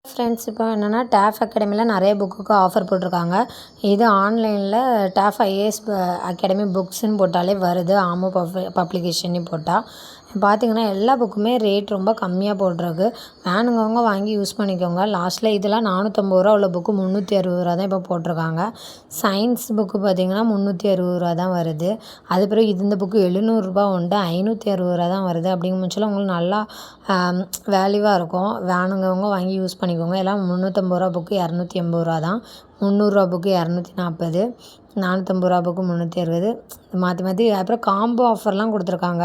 Friends இப்போ என்னென்னா டேஃப் அகாடமியில் நிறைய புக்குக்கு ஆஃபர் போட்டிருக்காங்க. இது ஆன்லைனில் டேஃப் ஐஏஎஸ் அகாடமி புக்ஸ்ன்னு போட்டாலே வருது. ஆமோ பப்ளிகேஷன்னு போட்டால் பார்த்திங்கன்னா எல்லா புக்குமே ரேட் ரொம்ப கம்மியாக போட்டிருக்கு. வேணுங்கவங்க வாங்கி யூஸ் பண்ணிக்கோங்க. லாஸ்ட்டில் இதெல்லாம் 450 ரூபா உள்ள புக்கு 360 ரூபா தான் இப்போ போட்டிருக்காங்க. சயின்ஸ் புக்கு பார்த்திங்கன்னா 360 ரூபா தான் வருது. அது பிறகு இந்த புக்கு 700 ரூபா உண்டு 560 ரூபா தான் வருது. அப்படிங்கும் பட்சத்தில் உங்களுக்கு நல்லா வேல்யூவாக இருக்கும். வேணுங்கவங்க வாங்கி யூஸ் பண்ணிக்கோங்க. எல்லாம் 350 ரூபா புக்கு 280 ரூபா தான். 300 ரூபா புக்கு 240, 450 ரூபா புக்கு 360 மாற்றி மாற்றி. அப்புறம் காம்போ ஆஃபர்லாம் கொடுத்துருக்காங்க.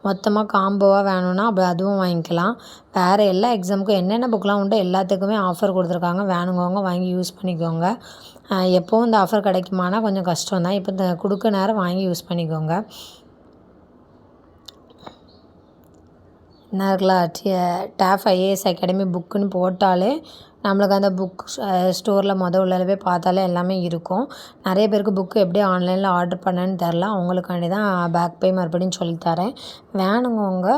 மொத்தமாக காம்போவாக வேணும்னா அதுவும் வாங்கிக்கலாம். வேறு எல்லா எக்ஸாமுக்கும் என்னென்ன புக்கெலாம் உண்டோ எல்லாத்துக்குமே ஆஃபர் கொடுத்துருக்காங்க. வேணுங்கவங்க வாங்கி யூஸ் பண்ணிக்கோங்க. எப்போவும் இந்த ஆஃபர் கிடைக்குமானா கொஞ்சம் கஷ்டம் தான். இப்போ இந்த கொடுக்க நேரம் வாங்கி யூஸ் பண்ணிக்கோங்க. என்ன இருக்கலாம் டேஃப் ஐஏஎஸ் அகாடமி புக்குன்னு போட்டாலே நம்மளுக்கு அந்த புக் ஸ்டோரில் உள்ளவே பார்த்தாலே எல்லாமே இருக்கும். நிறைய பேருக்கு புக்கு எப்படி ஆன்லைனில் ஆர்டர் பண்ணேன்னு தெரில. அவங்களுக்காண்டி தான் பேக் பே மறுபடியும் சொல்லித்தரேன். வேணுங்கவங்க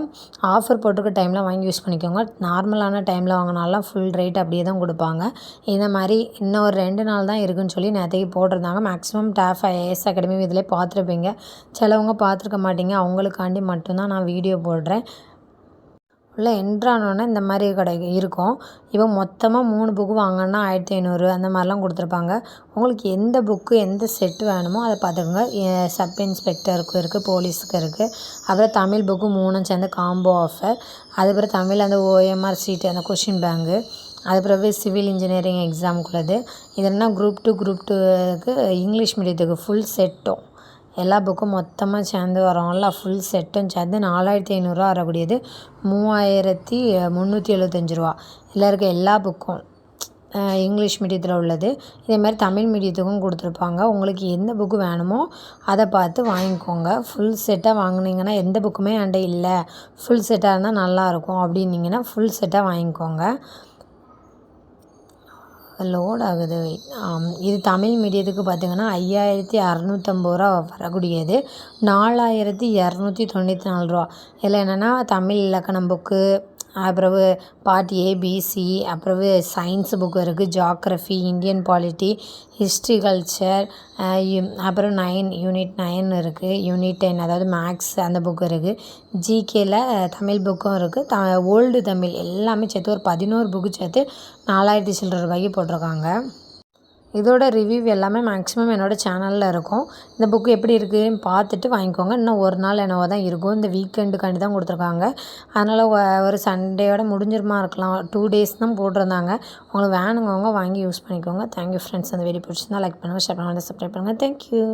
ஆஃபர் போட்டிருக்க டைமில் வாங்கி யூஸ் பண்ணிக்கோங்க. நார்மலான டைமில் வாங்கினாலாம் ஃபுல் ரேட் அப்படியே தான் கொடுப்பாங்க. இந்த மாதிரி இன்னும் ஒரு 2 நாள் தான் இருக்குதுன்னு சொல்லி நேற்றுக்கு போட்டிருந்தாங்க. மேக்ஸிமம் டேஃப் ஐஏஎஸ் அகாடமி இதிலே பார்த்துருப்பீங்க. சிலவங்க பார்த்துருக்க மாட்டீங்க. அவங்களுக்காண்டி மட்டும்தான் நான் வீடியோ போடுறேன். உள்ளே என்ட்ரானோடனே இந்த மாதிரி இருக்கும். இப்போ மொத்தமாக 3 புக்கு வாங்கினா 1500 அந்த மாதிரிலாம் கொடுத்துருப்பாங்க. உங்களுக்கு எந்த புக்கு எந்த செட்டு வேணுமோ அதை பார்த்துக்கோங்க. சப் இன்ஸ்பெக்டருக்கு இருக்குது, போலீஸுக்கு இருக்குது. அப்புறம் தமிழ் புக்கு 3 சேர்ந்து காம்போ ஆஃபர். அதுக்கப்புறம் தமிழ் அந்த ஓஎம்ஆர் சீட்டு அந்த கொஷின் பேங்கு. அது பிறகு சிவில் இன்ஜினியரிங் எக்ஸாமுக்குள்ளது. இதுனா குரூப் 2க்கு இங்கிலீஷ் மீடியத்துக்கு ஃபுல் செட்டும் எல்லா புக்கும் மொத்தமாக சேர்ந்து வரோம்ல ஃபுல் செட்டும் சேர்ந்து 4500 ரூபா வரக்கூடியது 3375 ரூபா. இதில் இருக்க எல்லா புக்கும் இங்கிலீஷ் மீடியத்தில் உள்ளது. இதேமாதிரி தமிழ் மீடியத்துக்கும் கொடுத்துருப்பாங்க. உங்களுக்கு எந்த புக்கு வேணுமோ அதை பார்த்து வாங்கிக்கோங்க. ஃபுல் செட்டாக வாங்கினீங்கன்னா எந்த புக்குமே என்கிட்ட இல்லை, ஃபுல் செட்டாக இருந்தால் நல்லாயிருக்கும் அப்படின்னீங்கன்னா ஃபுல் செட்டாக வாங்கிக்கோங்க. லோட் ஆகுது. இது தமிழ் மீடியத்துக்கு பார்த்திங்கன்னா 5650 ரூபா வரக்கூடியது 4294 ரூபா. இதில் என்னென்னா தமிழ் இலக்கணம் புக்கு, அப்புறவு பார்ட் ஏபிசி, அப்புறவு சயின்ஸு புக்கு இருக்குது, geography, Indian polity, history culture, அப்புறம் யூனிட் 9 இருக்குது, யூனிட் 10 அதாவது மேக்ஸ் அந்த புக்கு இருக்குது. ஜிகேயில் தமிழ் புக்கும் இருக்குது. ஓல்டு தமிழ் எல்லாமே சேர்த்து ஒரு 11 புக்கு சேர்த்து 4000 சில்லற ரூபாய்க்கு போட்டிருக்காங்க. இதோட ரிவ்யூ எல்லாமே மேக்ஸிமம் என்னோடய சேனலில் இருக்கும். இந்த புக்கு எப்படி இருக்குதுன்னு பார்த்துட்டு வாங்கிக்கோங்க. இன்னும் ஒரு நாள் என்னவோ தான் இருக்கும். இந்த வீக்கெண்டுக்காண்டி தான் கொடுத்துருக்காங்க. அதனால் ஒரு சண்டேயோட முடிஞ்சிருமா இருக்கலாம். 2 டேஸ் தான் போட்டிருந்தாங்க. உங்களுக்கு வேணுங்கவங்க வாங்கி யூஸ் பண்ணிக்கோங்க. Thank you friends. அந்த வீடியோ பிடிச்சிருந்தா லைக் பண்ணுங்கள், ஷேர் பண்ணுங்கள், சப்ஸ்கிரைப் பண்ணுங்கள். தேங்க்யூ.